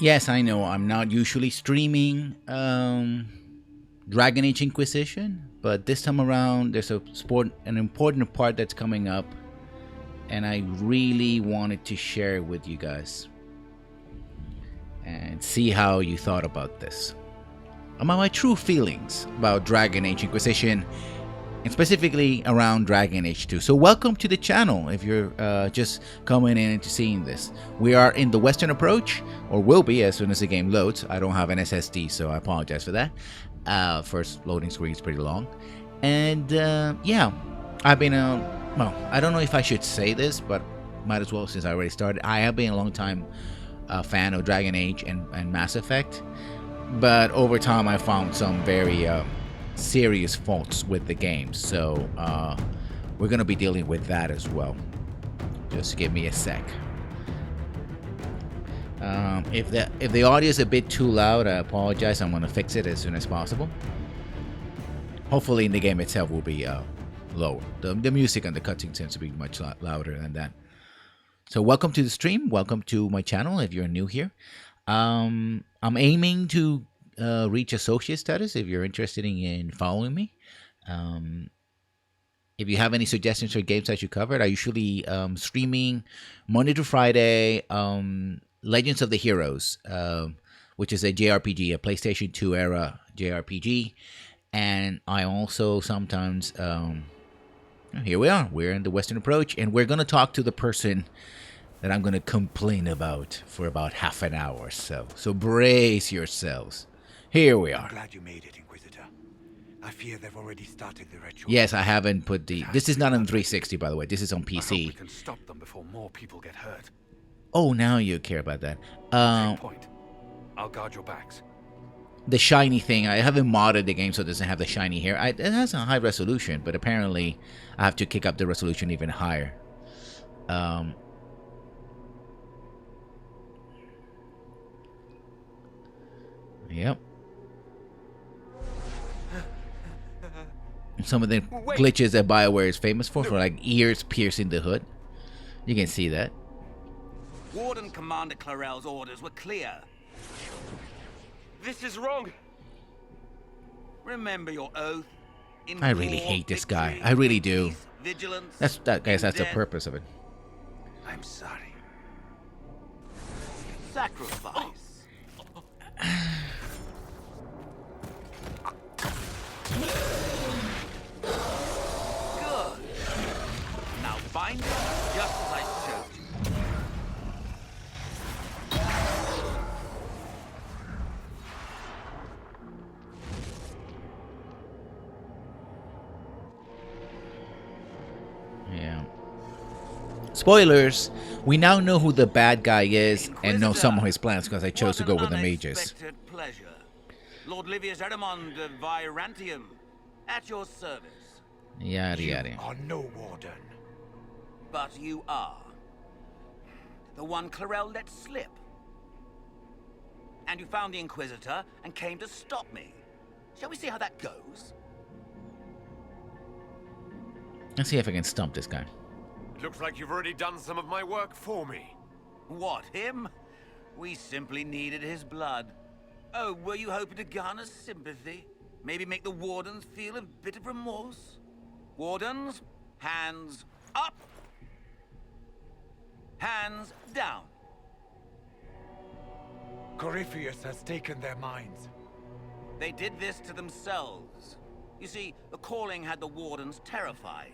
Yes, I know I'm not usually streaming Dragon Age Inquisition, but this time around there's an important part that's coming up, and I really wanted to share it with you guys and see how you thought about this. About my true feelings about Dragon Age Inquisition, and specifically around Dragon Age 2. So welcome to the channel if you're just coming in and seeing this. We are in the Western approach, or will be as soon as the game loads. I don't have an SSD, so I apologize for that. First loading screen is pretty long. And yeah, I've been, well, I don't know if I should say this, but might as well since I already started. I have been a long time fan of Dragon Age and Mass Effect. But over time I found some very serious faults with the game, so we're gonna be dealing with that as well. Just give me a sec. If the audio is a bit too loud, I apologize. I'm gonna fix it as soon as possible. Hopefully in the game itself will be lower. The music and the cutscene tends to be much louder than that. So welcome to the stream, welcome to my channel if you're new here. I'm aiming to reach associate status if you're interested in following me. If you have any suggestions for games I should cover, I usually streaming Monday to Friday Legends of the Heroes, which is a JRPG, a PlayStation 2 era JRPG. And I also sometimes, here we are, we're in the Western approach, and we're going to talk to the person that I'm going to complain about for about half an hour or so. So brace yourselves. Here we are. I'm glad you made it, Inquisitor. I fear they've already started the ritual. Yes, I haven't put the... This is not on 360, by the way. This is on PC. I hope we can stop them before more people get hurt. Oh, now you care about that. Take point. I'll guard your backs. The shiny thing, I haven't modded the game so it doesn't have the shiny hair. It has a high resolution, but apparently I have to kick up the resolution even higher. Yep. Some of the glitches that BioWare is famous for like ears piercing the hood. You can see that. Warden Commander Clarel's orders were clear. This is wrong. Remember your oath. I really hate this guy. I really do. That's the purpose of it. I'm sorry. Sacrifice. Good. Now bind it just as I showed you. Yeah. Spoilers, we now know who the bad guy is and know some of his plans because I chose to go with the mages. Pleasure. Lord Livius Edamond of Virantium, at your service. Yada yada. You are no warden. But you are. The one Clarel let slip. And you found the Inquisitor and came to stop me. Shall we see how that goes? Let's see if I can stump this guy. Looks like you've already done some of my work for me. What, him? We simply needed his blood. Oh, were you hoping to garner sympathy? Maybe make the Wardens feel a bit of remorse? Wardens, hands up. Hands down. Corypheus has taken their minds. They did this to themselves. You see, the calling had the Wardens terrified.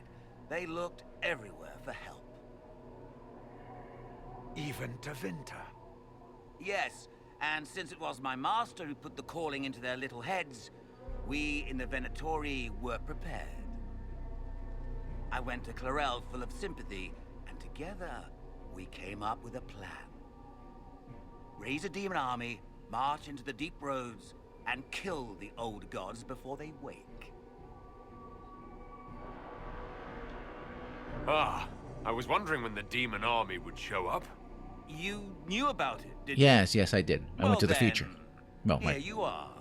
They looked everywhere for help. Even to Vinter. Yes, and since it was my master who put the calling into their little heads, we in the Venatori were prepared. I went to Clarel full of sympathy, and together we came up with a plan. Raise a demon army, march into the deep roads, and kill the old gods before they wake. Ah, I was wondering when the demon army would show up. You knew about it, didn't you? Yes, I did. I went to the future. Well, here you are.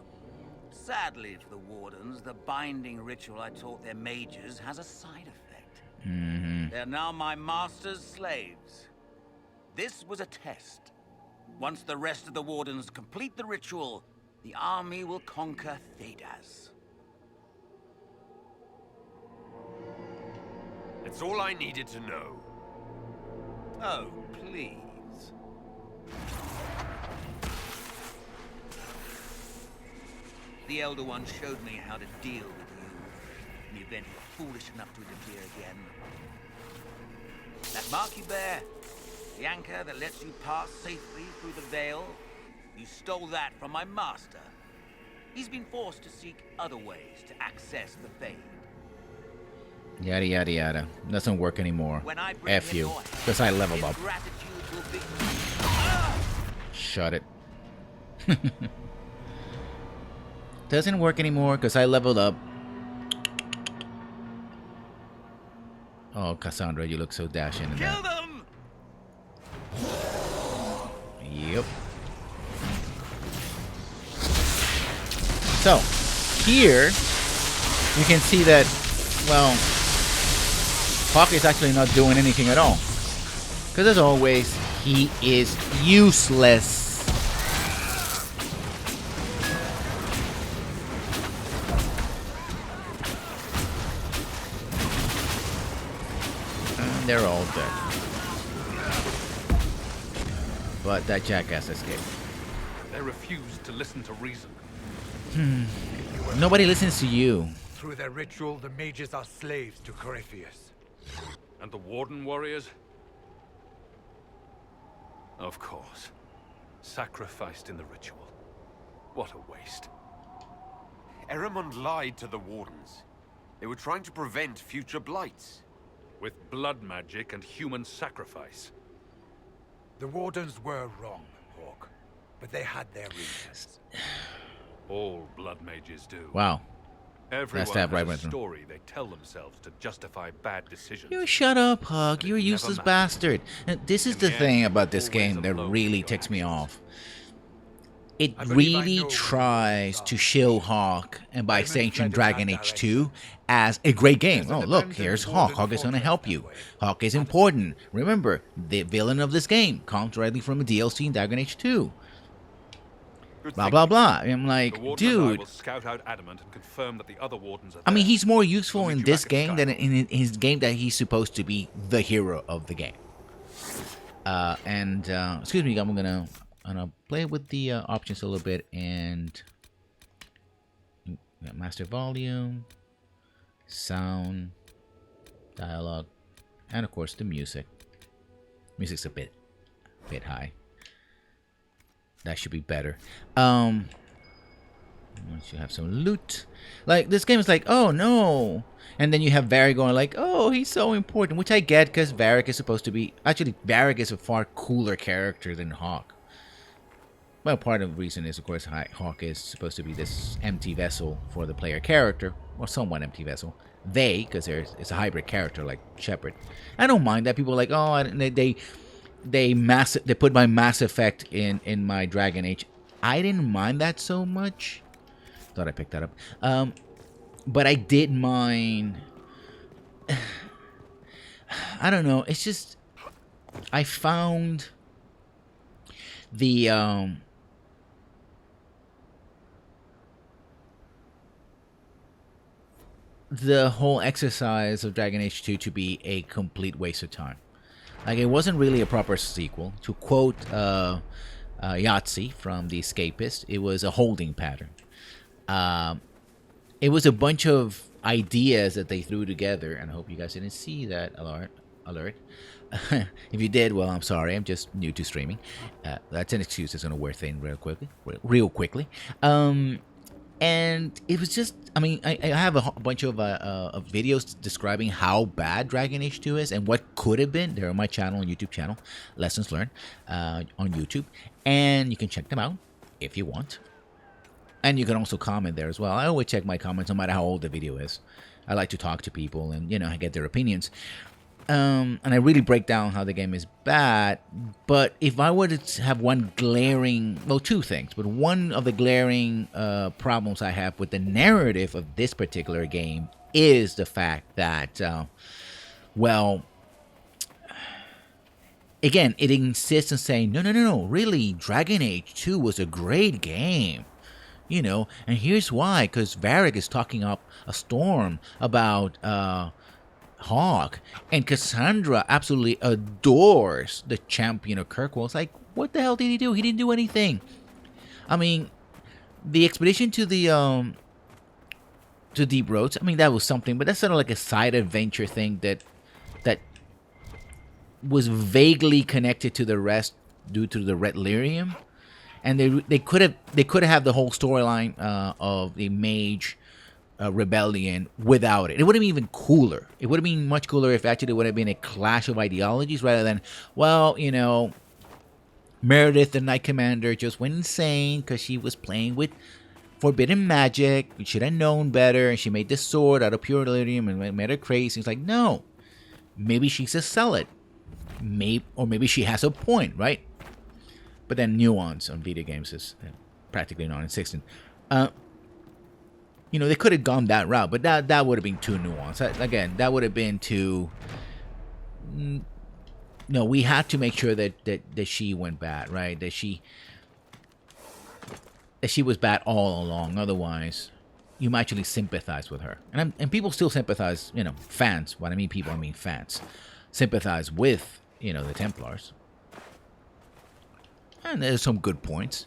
Sadly for the Wardens, the binding ritual I taught their mages has a side effect. Mm-hmm. They're now my master's slaves. This was a test. Once the rest of the Wardens complete the ritual, the army will conquer Thedas. It's all I needed to know. Oh, please. The Elder One showed me how to deal with you in the event you're foolish enough to interfere again. That mark you bear, the anchor that lets you pass safely through the veil, you stole that from my master. He's been forced to seek other ways to access the Fade. Yada yada yada. Doesn't work anymore. When I bring F him you. your head, Because I leveled his up. gratitude will be... Shut it. Doesn't work anymore because I leveled up. Oh, Cassandra, you look so dashing in Kill that. them! Yep. So, here, you can see that, well, Hawke is actually not doing anything at all. Because as always, he is useless. And they're all dead. But that jackass escaped. They refused to listen to reason. Nobody listens to you. Through their ritual, the mages are slaves to Corypheus. And the Warden warriors? Of course. Sacrificed in the ritual. What a waste. Eramond lied to the Wardens. They were trying to prevent future blights. With blood magic and human sacrifice. The Wardens were wrong, Hawke, but they had their reasons. All blood mages do. Wow. Everyone stab right has a went through. story they tell themselves to justify bad decisions. You shut up, Hawke. You're a It never useless mattered. bastard. And this is In the the end, thing about this always game that alone really with your ticks me actions. off. It I believe I really know what tries you to are. show Hawke, and by Diamond extension fled in Dragon that H2, as a great game. There's an Oh, look, abandoned here's Hawke. Warden Hawke is going to fortress help that you. way. Hawke is important. Remember, the villain of this game comes directly from a DLC in Dragon H2. Good Blah, thinking. blah, blah. I'm The like, Warden and I dude. will scout out Adamant and confirm that the other Wardens are I mean, there. he's more useful We'll in meet you this back at game than Skyfall. in his game that he's supposed to be the hero of the game. Excuse me, I'm gonna play with the options a little bit and master volume, sound, dialogue, and of course the music. Music's a bit high. That should be better. Once you have some loot, like this game is like, oh no, and then you have Varric going like, oh, he's so important, which I get because Varric is supposed to be, actually Varric is a far cooler character than Hawke. Well, part of the reason is, of course, Hawke is supposed to be this empty vessel for the player character, or somewhat empty vessel. Because it's a hybrid character like Shepard. I don't mind that. People are like, oh, they put my Mass Effect in my Dragon Age. I didn't mind that so much. Thought I picked that up. But I did mind. I don't know. It's just I found the whole exercise of Dragon Age 2 to be a complete waste of time. Like, it wasn't really a proper sequel. To quote Yahtzee from The Escapist, it was a holding pattern. It was a bunch of ideas that they threw together, and I hope you guys didn't see that alert. If you did, well, I'm sorry. I'm just new to streaming. That's an excuse that's going to wear thin real quickly. And it was just, I mean, I have a bunch of videos describing how bad Dragon Age 2 is and what could have been. They're on my channel, on YouTube channel, Lessons Learned, on YouTube. And you can check them out if you want. And you can also comment there as well. I always check my comments no matter how old the video is. I like to talk to people and, I get their opinions. And I really break down how the game is bad. But if I were to have one glaring, well, two things, but one of the glaring problems I have with the narrative of this particular game is the fact that, well, again, it insists on saying, no, no, no, no, really, Dragon Age 2 was a great game. You know, and here's why, because Varric is talking up a storm about Hawke, and Cassandra absolutely adores the champion of Kirkwall. It's like, what the hell did he do? He didn't do anything. I mean, the expedition to the to Deep Roads, I mean, that was something, but that's sort of like a side adventure thing that was vaguely connected to the rest due to the Red Lyrium. And they could have the whole storyline of the Mage rebellion without it. It would have been even cooler. It would have been much cooler if actually it would have been a clash of ideologies rather than, well, you know, Meredith, the Knight Commander, just went insane because she was playing with forbidden magic. We should have known better, and she made this sword out of pure Lyrium and made her crazy. It's like, no, maybe she's a zealot, or maybe she has a point, right? But then nuance on video games is practically non-existent. You know, they could have gone that route, but that would have been too nuanced. Again, that would have been too... No, we had to make sure that she went bad, right? That she was bad all along. Otherwise, you might actually sympathize with her. And people still sympathize, you know, fans. When I mean people, I mean fans. Sympathize with, you know, the Templars. And there's some good points,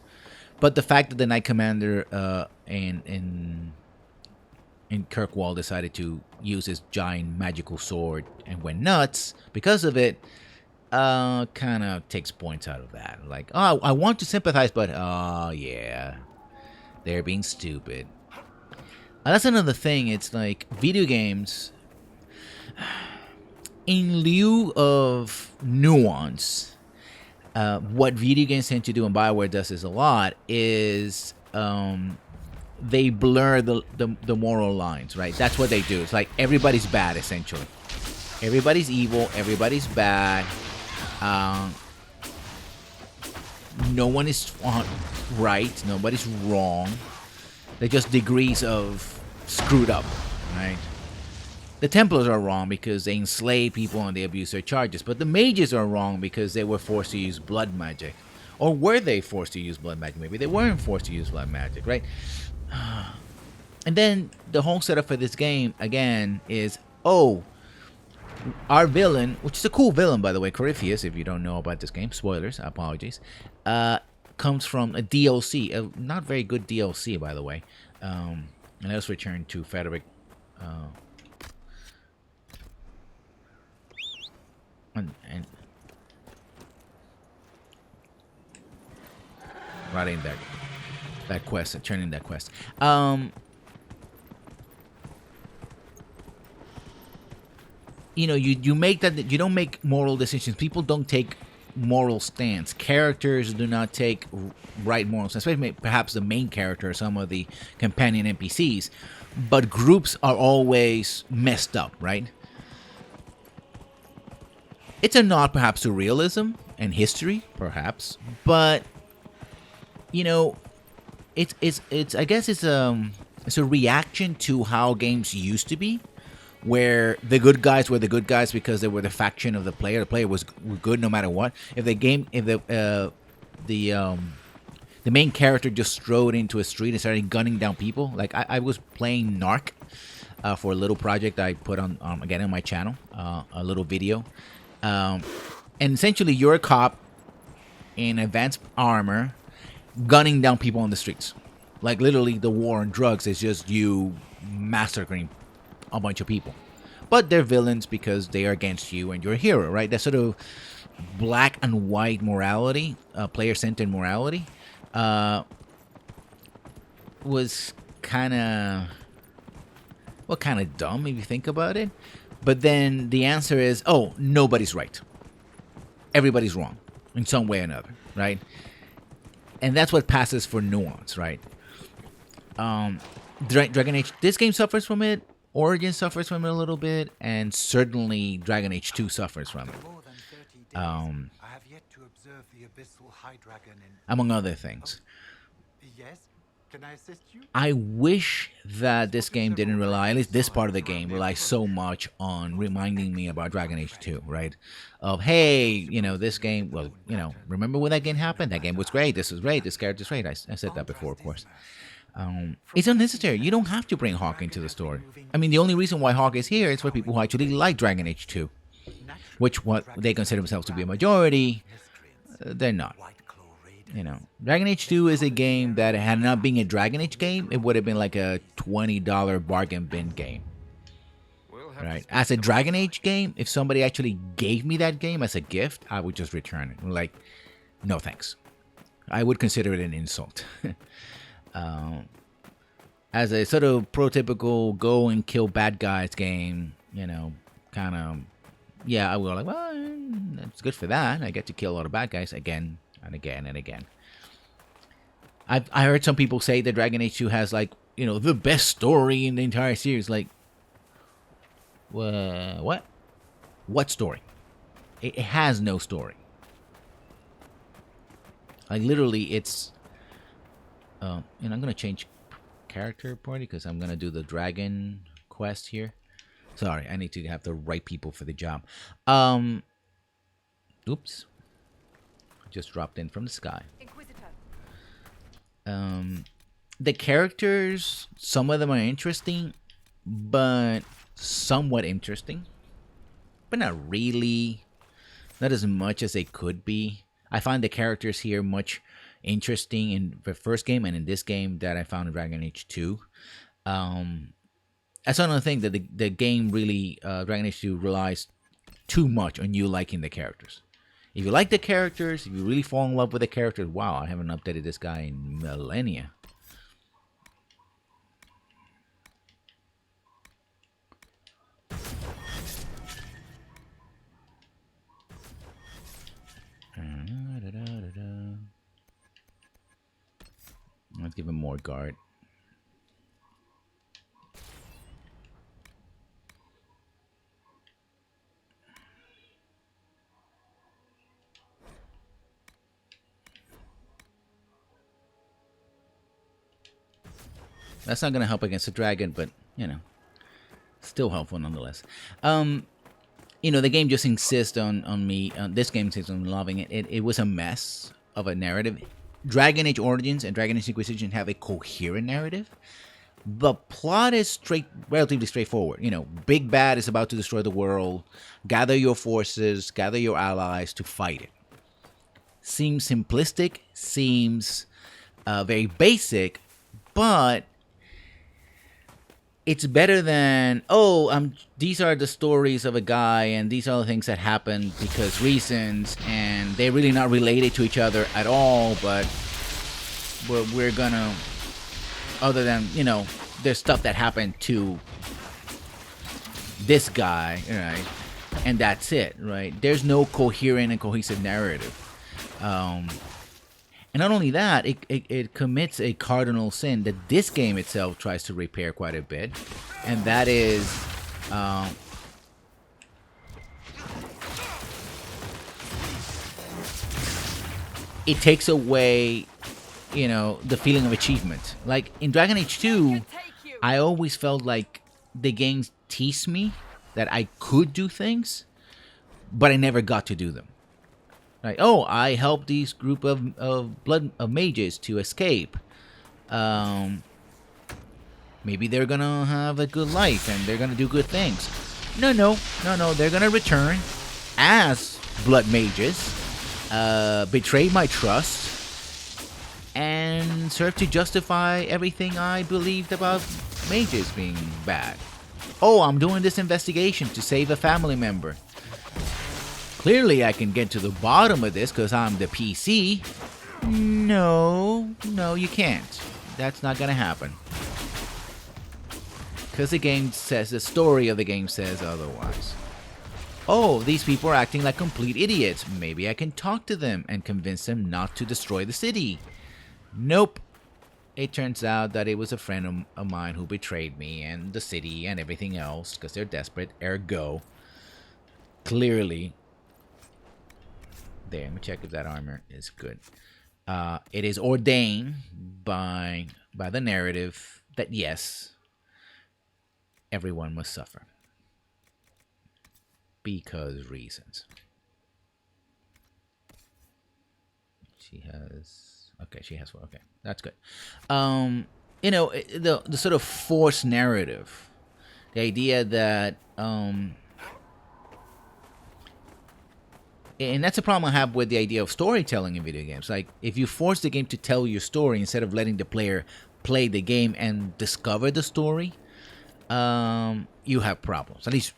but the fact that the Knight Commander in Kirkwall decided to use his giant magical sword and went nuts because of it, kind of takes points out of that. Like, oh, I want to sympathize, but oh yeah, they're being stupid. That's another thing. It's like video games, in lieu of nuance. What video games tend to do, and BioWare does this a lot, is they blur the moral lines, right? That's what they do. It's like everybody's bad, essentially. Everybody's evil. Everybody's bad. No one is right. Nobody's wrong. They're just degrees of screwed up, right? The Templars are wrong because they enslave people and they abuse their charges. But the mages are wrong because they were forced to use blood magic. Or were they forced to use blood magic? Maybe they weren't forced to use blood magic, right? And then the whole setup for this game, again, is, oh, our villain, which is a cool villain, by the way, Corypheus, if you don't know about this game, spoilers, apologies, comes from a DLC, a not very good DLC, by the way. And let's return to Frederick. And writing that quest and turning that quest. You know, you make that, you don't make moral decisions. People don't take moral stance. Characters do not take right moral stance, especially perhaps the main character or some of the companion NPCs. But groups are always messed up, right? It's a nod, perhaps, to realism and history, perhaps, but you know, it's I guess it's a reaction to how games used to be, where the good guys were the good guys because they were the faction of the player. The player was good no matter what. If the main character just strode into a street and started gunning down people, like I was playing Narc for a little project I put on again on my channel, a little video. And essentially, you're a cop in advanced armor, gunning down people on the streets. Like literally, the war on drugs is just you massacring a bunch of people. But they're villains because they are against you, and you're a hero, right? That sort of black and white morality, player-centered morality, was kind of dumb if you think about it. But then the answer is, oh, nobody's right. Everybody's wrong in some way or another, right? And that's what passes for nuance, right? Dragon Age, this game suffers from it. Origin suffers from it a little bit, and certainly Dragon Age 2 suffers from it. More than 30 days, I have yet to observe the abyssal high dragon in... Among other things. Yes? Can I assist you? I wish that this game didn't rely, at least this part of the game, relies so much on reminding me about Dragon Age 2, right? Of, hey, you know, this game, well, you know, remember when that game happened? That game was great. This was great. This character's great. I said that before, of course. It's unnecessary. You don't have to bring Hawke into the story. I mean, the only reason why Hawke is here is for people who actually like Dragon Age 2, which what they consider themselves to be a majority. They're not. You know, Dragon Age 2 is a game that had not been a Dragon Age game, it would have been like a $20 bargain bin game. Right? As a Dragon Age game, if somebody actually gave me that game as a gift, I would just return it. Like, no thanks. I would consider it an insult. As a sort of prototypical go and kill bad guys game, you know, kind of, yeah, I will like, well, it's good for that. I get to kill a lot of bad guys again and again and again. I heard some people say that Dragon Age 2 has, like, you know, the best story in the entire series. Like, what? What story? It has no story. Like, literally, it's... and I'm going to change character party because I'm going to do the dragon quest here. Sorry, I need to have the right people for the job. Oops. Just dropped in from the sky. The characters, some of them are interesting, but somewhat interesting, but not really, not as much as they could be. I find the characters here much interesting in the first game and in this game that I found in Dragon Age 2. That's another thing that the game really, Dragon Age 2 relies too much on you liking the characters. If you like the characters, if you really fall in love with the characters, wow, I haven't updated this guy in millennia. Let's give him more guard. That's not going to help against the dragon, but, you know, still helpful nonetheless. You know, the game just insists on me, this game insists on loving it. It was a mess of a narrative. Dragon Age Origins and Dragon Age Inquisition have a coherent narrative. The plot is relatively straightforward. You know, Big Bad is about to destroy the world. Gather your forces, gather your allies to fight it. Seems simplistic, seems very basic, but it's better than, these are the stories of a guy and these are the things that happened because reasons and they're really not related to each other at all, but we're gonna, other than, you know, there's stuff that happened to this guy, right? And that's it, right? There's no coherent and cohesive narrative. And not only that, it commits a cardinal sin that this game itself tries to repair quite a bit. And that is... it takes away, you know, the feeling of achievement. Like, in Dragon Age 2, I always felt like the game teased me that I could do things, but I never got to do them. Like, oh, I helped these group of mages to escape. Maybe they're gonna have a good life and they're gonna do good things. No. They're gonna return as blood mages, betray my trust, and serve to justify everything I believed about mages being bad. Oh, I'm doing this investigation to save a family member. Clearly, I can get to the bottom of this because I'm the PC. No, you can't. That's not going to happen. Because the game says, the story of the game says otherwise. Oh, these people are acting like complete idiots. Maybe I can talk to them and convince them not to destroy the city. Nope. It turns out that it was a friend of mine who betrayed me and the city and everything else because they're desperate. Ergo, clearly... There, let me check if that armor is good. It is ordained by the narrative that yes, everyone must suffer because reasons. She has She has one. Okay, that's good. The sort of forced narrative, the idea that and that's a problem I have with the idea of storytelling in video games. Like, if you force the game to tell your story instead of letting the player play the game and discover the story, you have problems. At least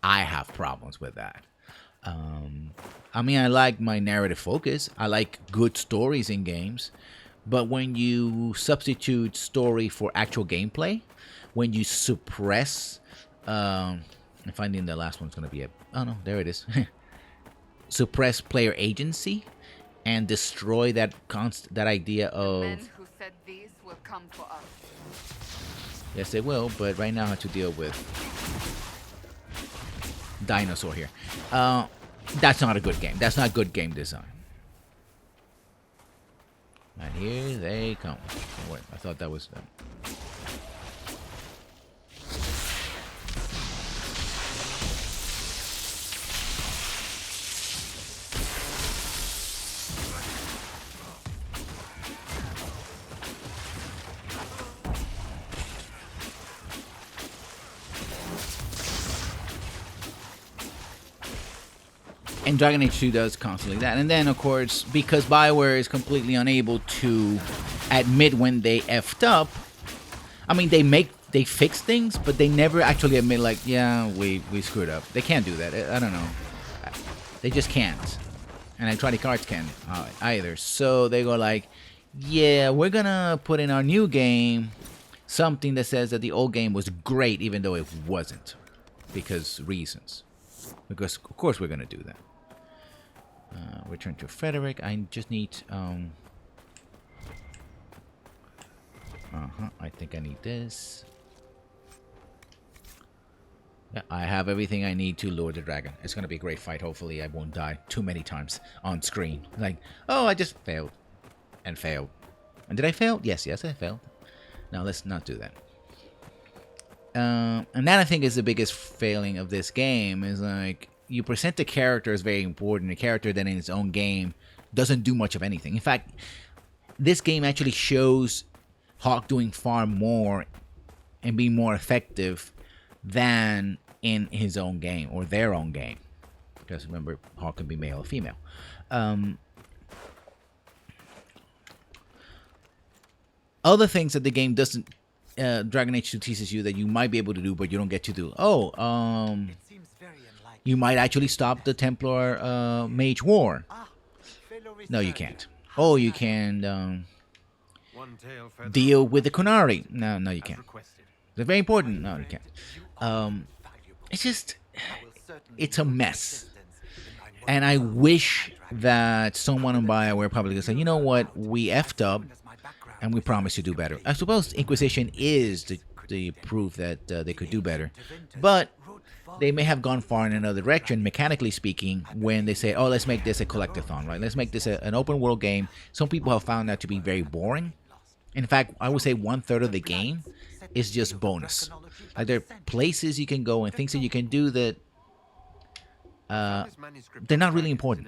I have problems with that. I mean, I like my narrative focus. I like good stories in games. But when you substitute story for actual gameplay, when you suppress, I'm finding the last one's going to be oh no, there it is. Suppress player agency and destroy that idea of. The men who said these will come for us. Yes, they will, but right now I have to deal with dinosaur here. That's not a good game. That's not good game design. And here they come. Oh, wait, I thought that was them. And Dragon Age 2 does constantly that. And then, of course, because BioWare is completely unable to admit when they effed up, I mean, they fix things, but they never actually admit, like, yeah, we screwed up. They can't do that. I don't know. They just can't. And Electronic Arts can't either. So they go like, yeah, we're going to put in our new game something that says that the old game was great, even though it wasn't. Because reasons. Because, of course, we're going to do that. Return to Frederick. I just need I think I need this. Yeah, I have everything I need to lure the dragon. It's gonna be a great fight. Hopefully I won't die too many times on screen. Like, oh, I just failed and failed. And did I fail? Yes, I failed. Now let's not do that. And that, I think, is the biggest failing of this game, is like, you present the character as very important, a character that in its own game doesn't do much of anything. In fact, this game actually shows Hawke doing far more and being more effective than in his own game, or their own game. Because remember, Hawke can be male or female. Other things that the game doesn't, Dragon Age 2 teaches you that you might be able to do, but you don't get to do. You might actually stop the Templar Mage War. No, you can't. Oh, you can deal with the Kunari. No, you can't. They're very important. No, you can't. It's just, it's a mess. And I wish that someone in BioWare probably could say, you know what, we effed up, and we promise to do better. I suppose Inquisition is the proof that they could do better. But they may have gone far in another direction, mechanically speaking, when they say, oh, let's make this a collectathon, right? Let's make this an open world game. Some people have found that to be very boring. In fact, I would say 1/3 of the game is just bonus. Like, there are places you can go and things that you can do that they're not really important,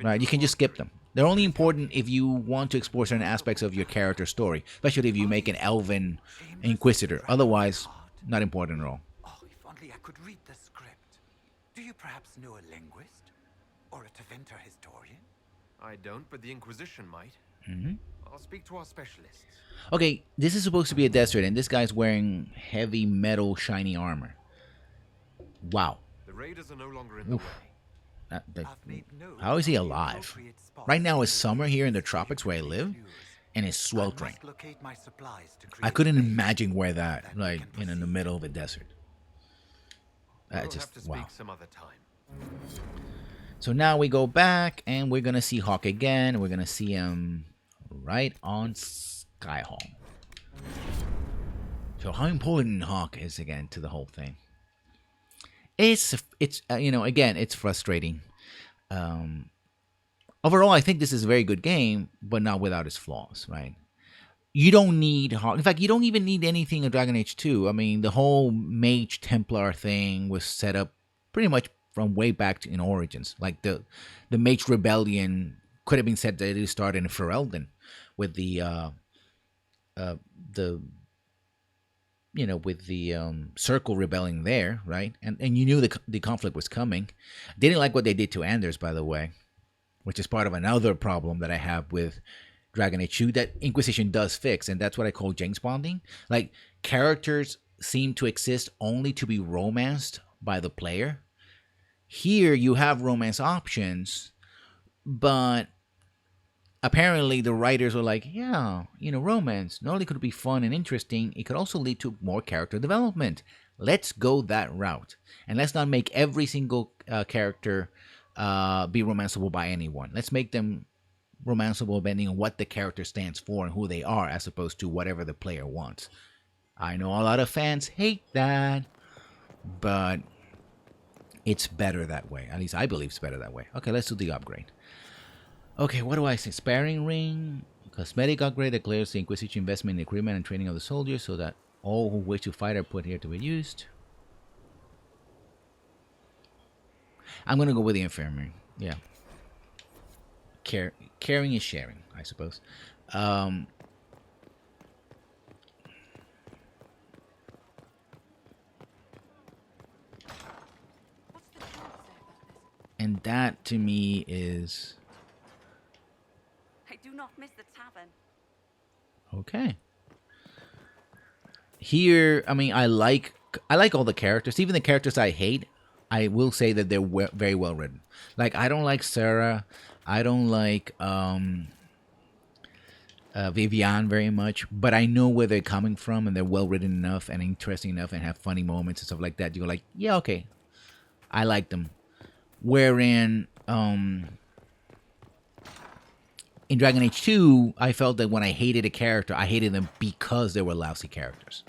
right? You can just skip them. They're only important if you want to explore certain aspects of your character story, especially if you make an elven inquisitor. Otherwise, not important at all. Oh, if only I could read the script. Do you perhaps know a linguist? Or a Teventer historian? I don't, but the Inquisition might. I'll speak to our specialists. Okay, this is supposed to be a desert, and this guy's wearing heavy metal shiny armor. Wow. The raiders are no longer in the way. How is he alive? Right now it's summer here in the tropics where I live, and it's sweltering. I couldn't imagine where that, like, in the middle of a desert. We'll have to speak wow. some other time. So now we go back, and we're gonna see Hawke again. We're gonna see him right on Skyhall. So how important Hawke is again to the whole thing. It's again, it's frustrating. overall, I think this is a very good game, but not without its flaws, right? You don't need Hawke. In fact, you don't even need anything in Dragon Age 2. I mean, the whole Mage Templar thing was set up pretty much from way back in Origins. Like the Mage Rebellion could have been said that it started in Ferelden with the Circle rebelling there, right? And you knew the conflict was coming. They didn't like what they did to Anders, by the way, which is part of another problem that I have with Dragon Age 2 that Inquisition does fix, and that's what I call James Bonding. Like, characters seem to exist only to be romanced by the player. Here, you have romance options, but apparently the writers were like, yeah, romance, not only could it be fun and interesting, it could also lead to more character development. Let's go that route. And let's not make every single character be romanceable by anyone. Let's make them romanceable depending on what the character stands for and who they are, as opposed to whatever the player wants. I know a lot of fans hate that, but it's better that way. At least I believe it's better that way. Okay, let's do the upgrade. Okay, what do I say? Sparring ring, cosmetic upgrade declares the Inquisition investment in the equipment and training of the soldiers so that all who wish to fight are put here to be used. I'm gonna go with the infirmary. Yeah. Caring is sharing, I suppose. And that to me is I do not miss the tavern. okay. Here, I mean, I like all the characters, even the characters I hate. I will say that they're very well written. Like, I don't like Sarah. I don't like Vivian very much, but I know where they're coming from, and they're well written enough and interesting enough and have funny moments and stuff like that. You're like, yeah, okay, I like them. Wherein in Dragon Age 2, I felt that when I hated a character, I hated them because they were lousy characters.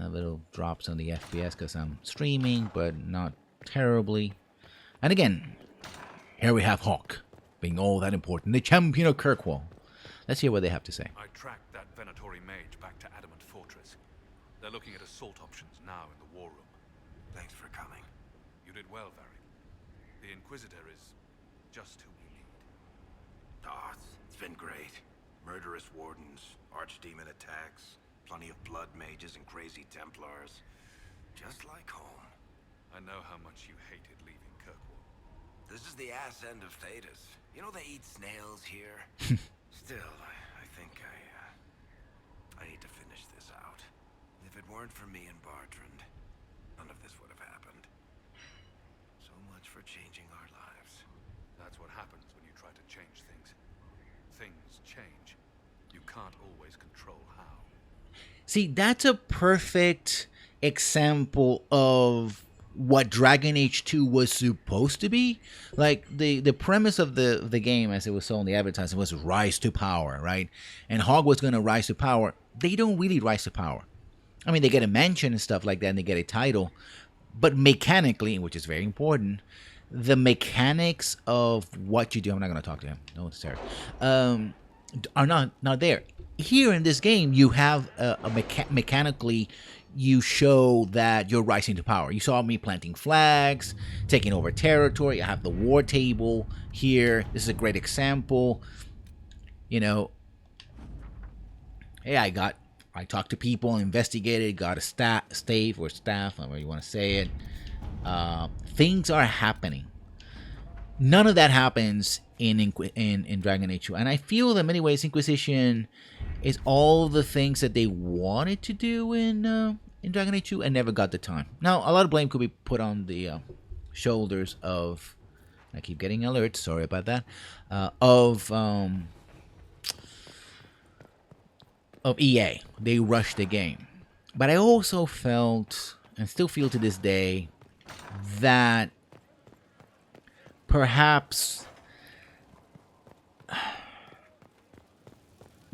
Little drops on the FPS because I'm streaming, but not terribly. And again, here we have Hawke, being all that important, the champion of Kirkwall. Let's hear what they have to say. I tracked that Venatori mage back to Adamant Fortress. They're looking at assault options now in the war room. Thanks for coming. You did well, Varric. The Inquisitor is just who we need. Oh, it's been great. Murderous wardens, archdemon attacks, plenty of blood mages and crazy Templars. Just like home. I know how much you hated leaving Kirkwall. This is the ass end of Thetis. You know they eat snails here? Still, I think I need to finish this out. If it weren't for me and Bartrand, none of this would have happened. So much for changing our lives. That's what happens when you try to change things. Things change. You can't always control how. See, that's a perfect example of what Dragon Age 2 was supposed to be. Like, the premise of the game, as it was sold in the advertising, was rise to power, right? And Hawke was going to rise to power. They don't really rise to power. I mean, they get a mention and stuff like that, and they get a title. But mechanically, which is very important, the mechanics of what you do, I'm not going to talk to him, no, it's Sarah, are not there. Here in this game, you have mechanically, you show that you're rising to power. You saw me planting flags, taking over territory. I have the war table here. This is a great example. Hey, I talked to people, investigated, got a staff, however you want to say it. Things are happening. None of that happens in Dragon Age 2. And I feel that in many ways Inquisition is all the things that they wanted to do in Dragon Age 2 and never got the time. Now, a lot of blame could be put on the shoulders of, I keep getting alerts, sorry about that, of EA. They rushed the game. But I also felt, and still feel to this day, that perhaps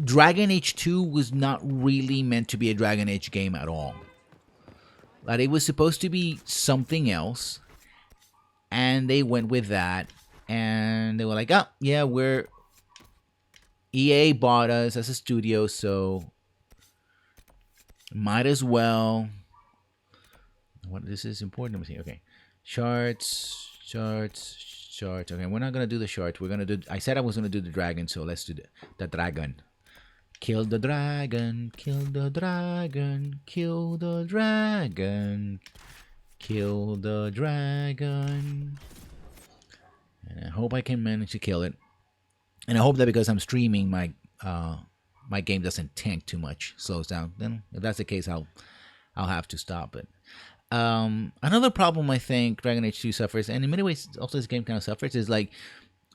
Dragon Age 2 was not really meant to be a Dragon Age game at all. Like, it was supposed to be something else, and they went with that, and they were like, "Oh, yeah, we're EA bought us as a studio, so might as well." What this is important. Let me see. Okay, charts. Okay, we're not gonna do the charts. We're gonna do. I said I was gonna do the dragon, so let's do the dragon. Kill the dragon. Kill the dragon. Kill the dragon. Kill the dragon. And I hope I can manage to kill it. And I hope that because I'm streaming, my game doesn't tank too much, slows down. Then if that's the case, I'll have to stop it. Another problem I think Dragon Age 2 suffers, and in many ways also this game kind of suffers, is like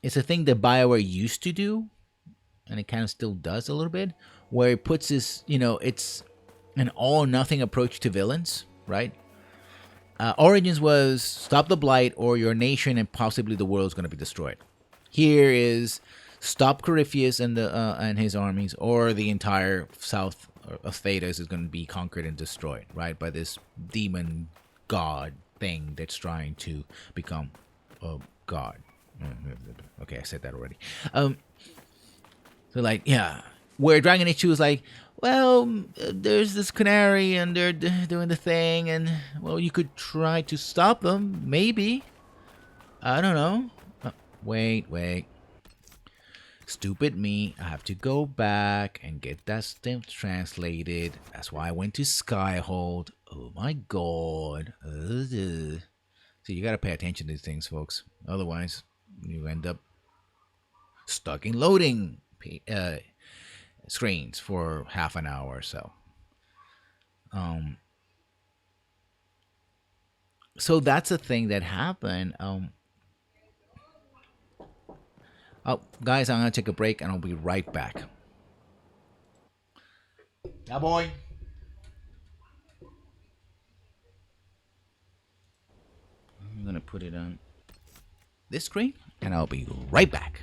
it's a thing that BioWare used to do, and it kind of still does a little bit, where it puts this, it's an all or nothing approach to villains, right? Origins was stop the Blight or your nation and possibly the world is going to be destroyed. Here is stop Corypheus and his armies, or the entire south of Thedas is going to be conquered and destroyed, right, by this demon god thing that's trying to become a god. Okay, I said that already. So like, yeah, where Dragon Age 2 is like, well, there's this canary and they're doing the thing, and well, you could try to stop them, maybe. I don't know. Wait. Stupid me. I have to go back and get that stuff translated. That's why I went to Skyhold. Oh my god. So you gotta pay attention to these things, folks. Otherwise, you end up stuck in loading screens for half an hour or so. So that's a thing that happened. Oh, guys, I'm gonna take a break and I'll be right back. Yeah, boy. I'm gonna put it on this screen and I'll be right back.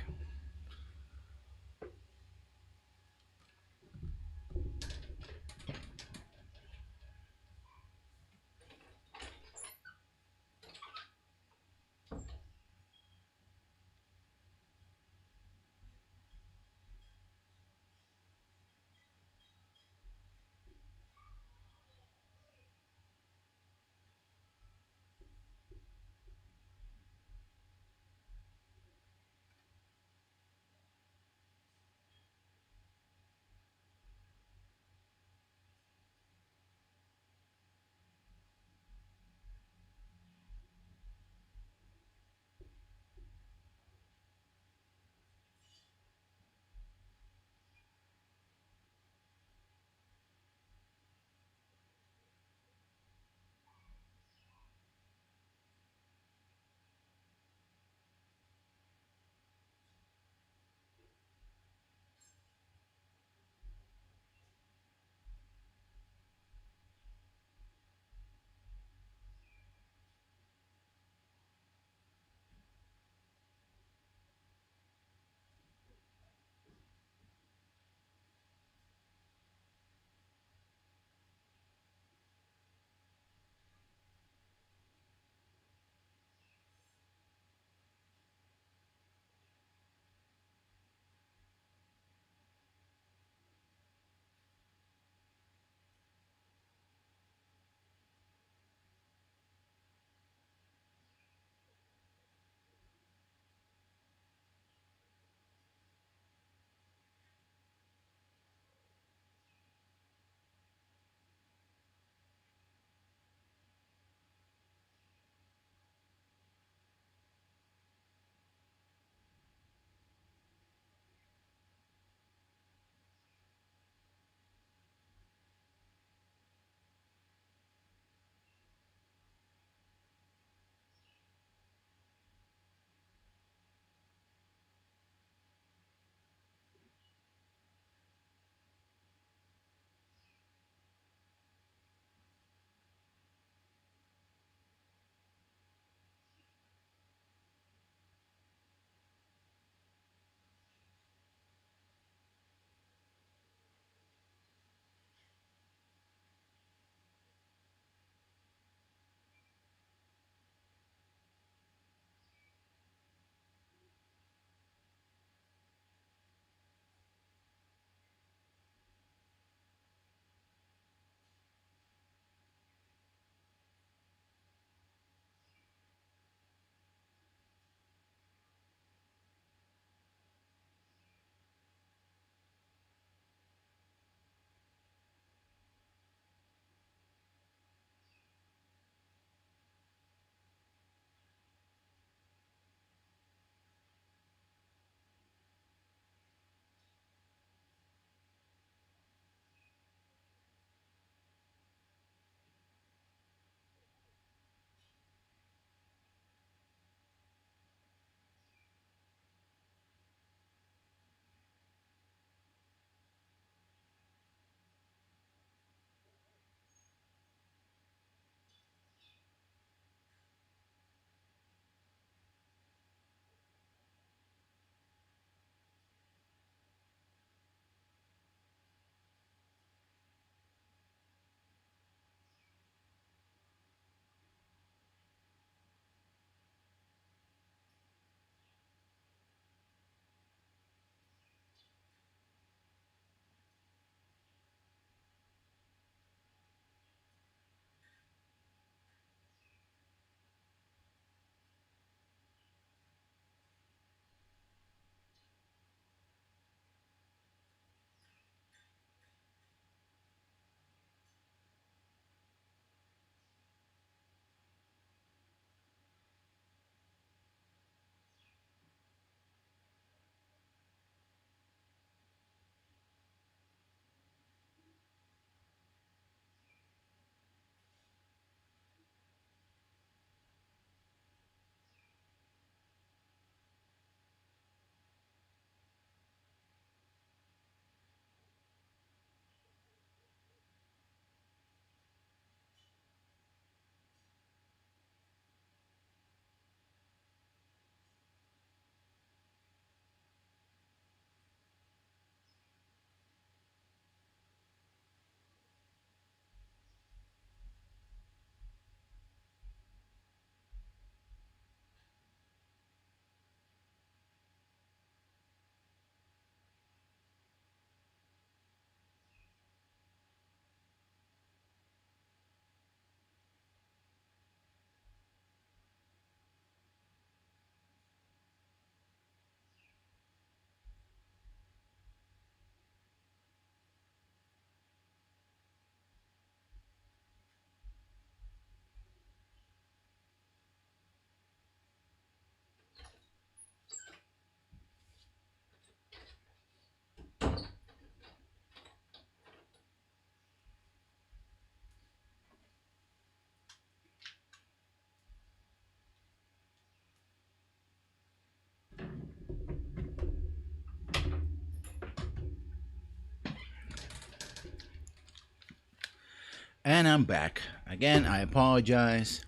And I'm back. Again, I apologize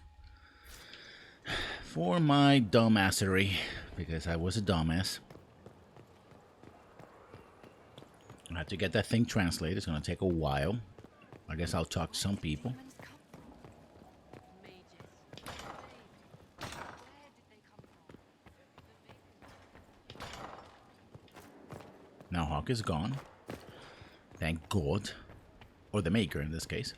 for my dumbassery, because I was a dumbass. I had to get that thing translated. It's going to take a while. I guess I'll talk to some people. Now Hawke is gone. Thank God. Or the maker in this case.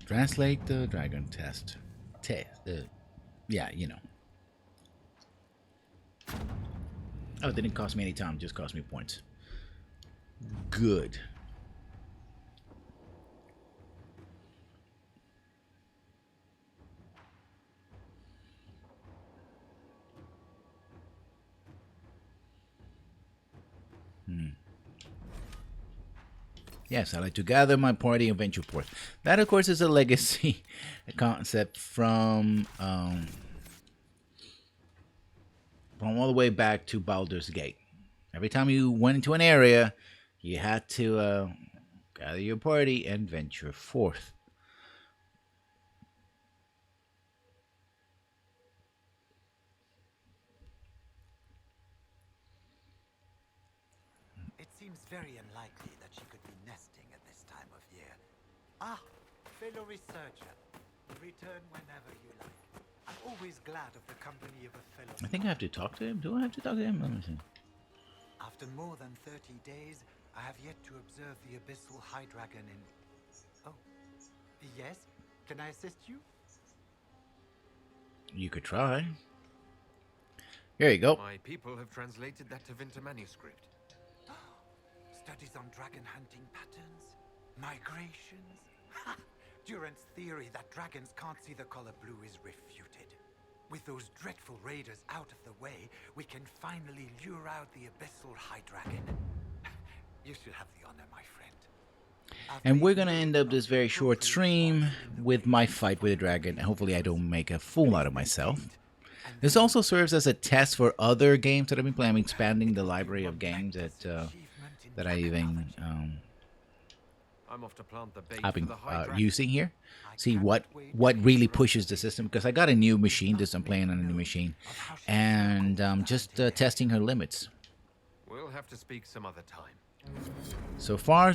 Translate the dragon test. Yeah, you know. Oh, it didn't cost me any time, just cost me points. Good. Yes, I like to gather my party and venture forth. That, of course, is a legacy concept from all the way back to Baldur's Gate. Every time you went into an area, you had to gather your party and venture forth. It seems very unlikely that she could be nesting at this time of year. Ah, fellow researcher. Return whenever you like. I'm always glad of the company of a fellow. I think I have to talk to him. Do I have to talk to him? Let me see. After more than 30 days, I have yet to observe the abyssal high dragon in... Oh, yes? Can I assist you? You could try. Here you go. My people have translated that Tevinter manuscript. Studies on dragon hunting patterns? Migrations? Ha! Durant's theory that dragons can't see the color blue is refuted. With those dreadful raiders out of the way, we can finally lure out the abyssal high dragon. You should have the honor, my friend. And we're gonna end up this very short stream with my fight with the dragon. Hopefully I don't make a fool out of myself. This also serves as a test for other games that I've been playing. I'm expanding the library of games that I even I'm off to plant the bait I've been for the high dragon. using here. See what really pushes the system, because I got a new machine. This I'm playing on a new machine, and just testing her limits. We'll have to speak some other time. So far,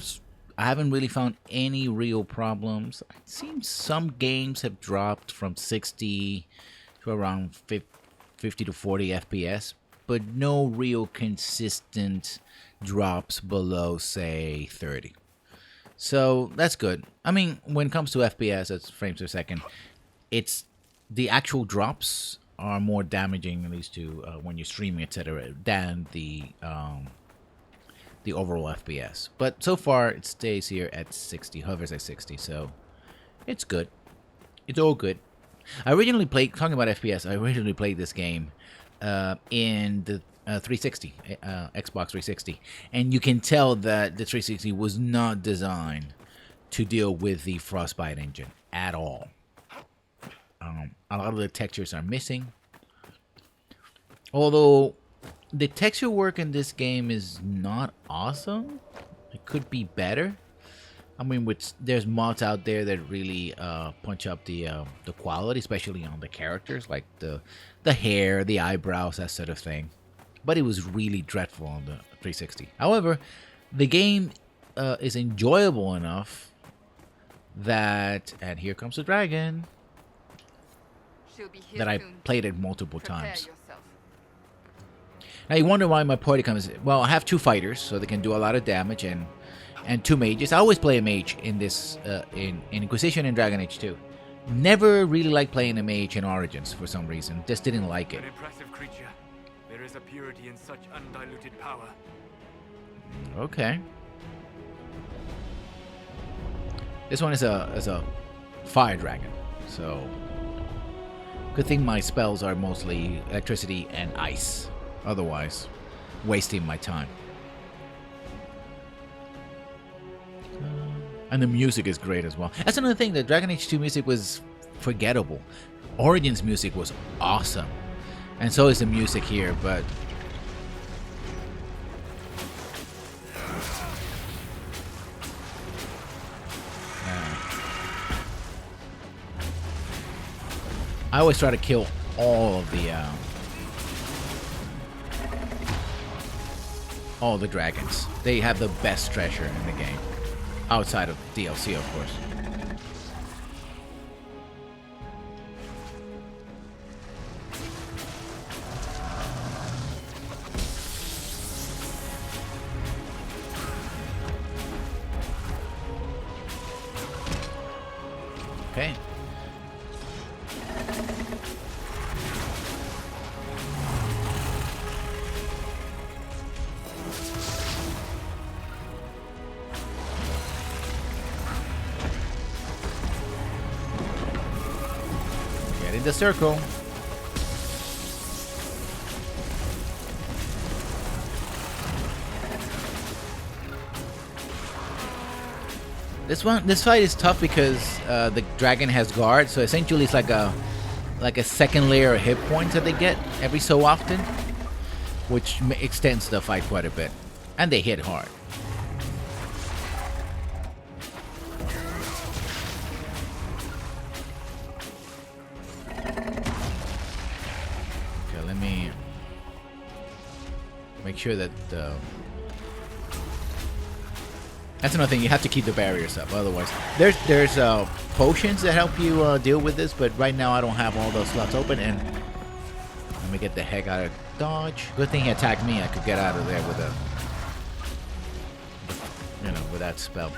I haven't really found any real problems. It seems some games have dropped from 60 to around 50 to 40 FPS, but no real consistent drops below, say, 30. So that's good. I mean, when it comes to FPS, that's frames per second, it's the actual drops are more damaging, at least to when you're streaming, etc., than the overall FPS. But so far, it stays here at 60, hovers at 60, so it's good. It's all good. I originally played, talking about FPS, I originally played this game in the 360, Xbox 360, and you can tell that the 360 was not designed to deal with the Frostbite engine at all. A lot of the textures are missing, although the texture work in this game is not awesome. It could be better. I mean, there's mods out there that really punch up the quality, especially on the characters, like the hair, the eyebrows, that sort of thing. But it was really dreadful on the 360. However, the game is enjoyable enough that, and here comes the dragon, She'll be here that I soon. played it multiple Prepare times. yourself. Now you wonder why my party comes. Well, I have 2 fighters, so they can do a lot of damage, and 2 mages. I always play a mage in this in Inquisition and Dragon Age 2. Never really liked playing a mage in Origins for some reason. Just didn't like it. An impressive creature. There is a purity in such undiluted power. Okay. This one is a fire dragon, so good thing my spells are mostly electricity and ice. Otherwise, wasting my time. And the music is great as well. That's another thing. The Dragon Age 2 music was forgettable. Origins music was awesome, and so is the music here, but I always try to kill all the dragons. They have the best treasure in the game, outside of DLC, of course. Okay. Get in the circle. This fight is tough because the dragon has guard, so essentially it's like a second layer of hit points that they get every so often, which extends the fight quite a bit, and they hit hard. Okay, let me make sure that. That's another thing, you have to keep the barriers up, otherwise. There's potions that help you deal with this, but right now I don't have all those slots open, and let me get the heck out of dodge. Good thing he attacked me, I could get out of there with with that spell.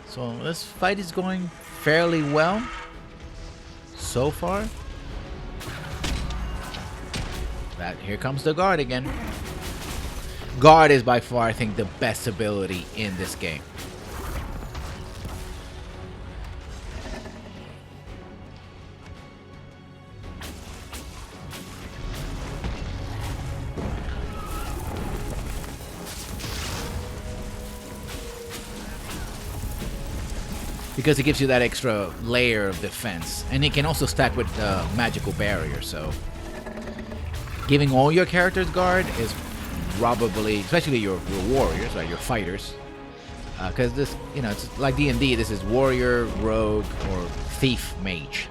So this fight is going fairly well so far. Here comes the guard again. Guard is by far, I think, the best ability in this game. Because it gives you that extra layer of defense. And it can also stack with magical barrier, so giving all your characters guard is probably, especially your warriors, right, your fighters, because this, it's like D&D. This is warrior, rogue, or thief, mage.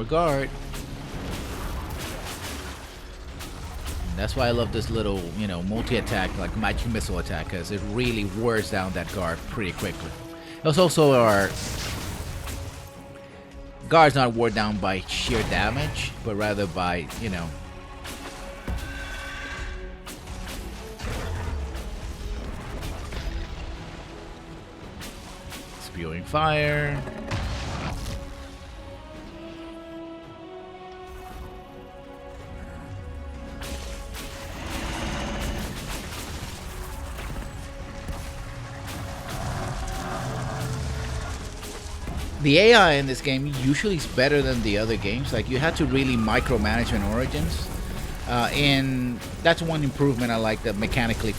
Guard. And that's why I love this little, multi-attack, like magic missile attack, because it really wears down that guard pretty quickly. There's also our guard's not worn down by sheer damage, but rather by, spewing fire. The AI in this game usually is better than the other games. Like, you had to really micromanage in Origins, and that's one improvement I like that mechanically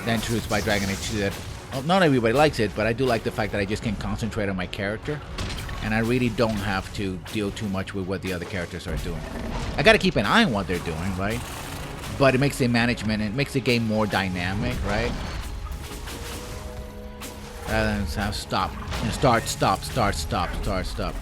introduced by Dragon Age 2. That not everybody likes it, but I do like the fact that I just can concentrate on my character, and I really don't have to deal too much with what the other characters are doing. I got to keep an eye on what they're doing, right? But it makes the management, it makes the game more dynamic, right? Rather than have stop, start, stop, start, stop, start, stop.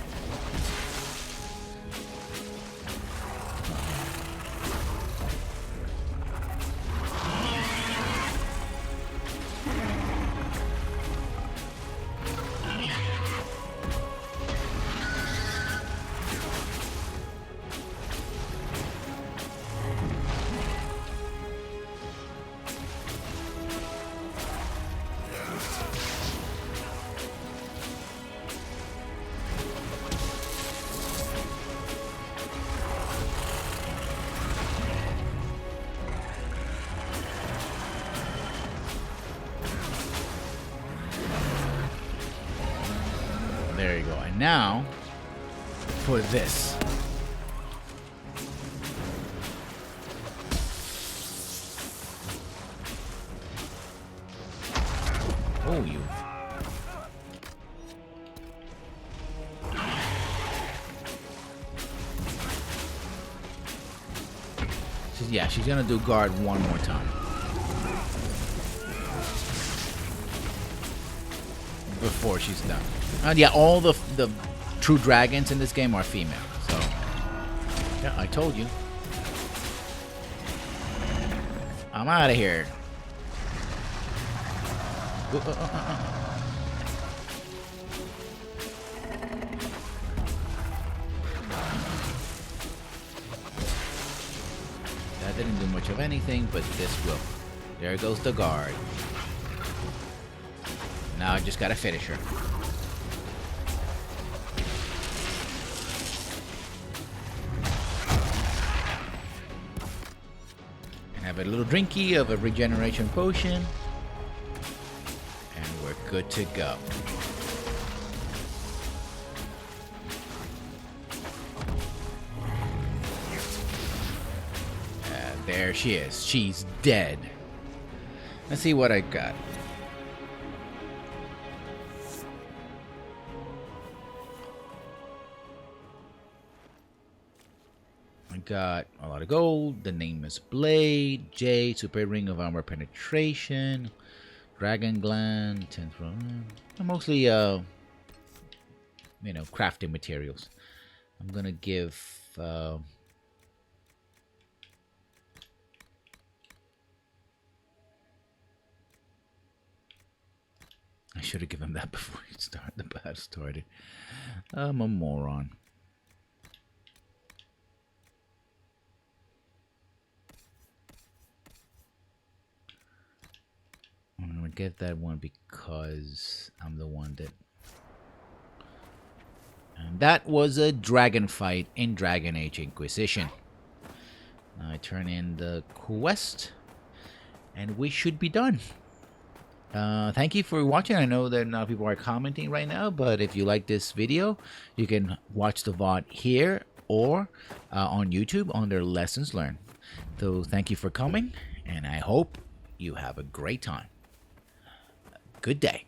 And now for this. Oh, you. Yeah, she's gonna do guard one more time. Before she's done. And yeah, all the true dragons in this game are female. So, yeah, I told you. I'm out of here. That didn't do much of anything, but this will. There goes the guard. Now I just gotta finish her. And have a little drinky of a regeneration potion. And we're good to go. There she is. She's dead. Let's see what I got. I got a lot of gold. The name is Blade. Jade. Super Ring of Armor Penetration. Dragon Gland. 10th run. Mostly, you know, crafting materials. I'm gonna give. I should have given him that before the battle started. I'm a moron. I'm gonna get that one because I'm the one that. And that was a dragon fight in Dragon Age Inquisition. Now I turn in the quest, and we should be done. Thank you for watching. I know that not people are commenting right now, but if you like this video, you can watch the VOD here or on YouTube under Lessons Learned. So thank you for coming, and I hope you have a great time. Good day.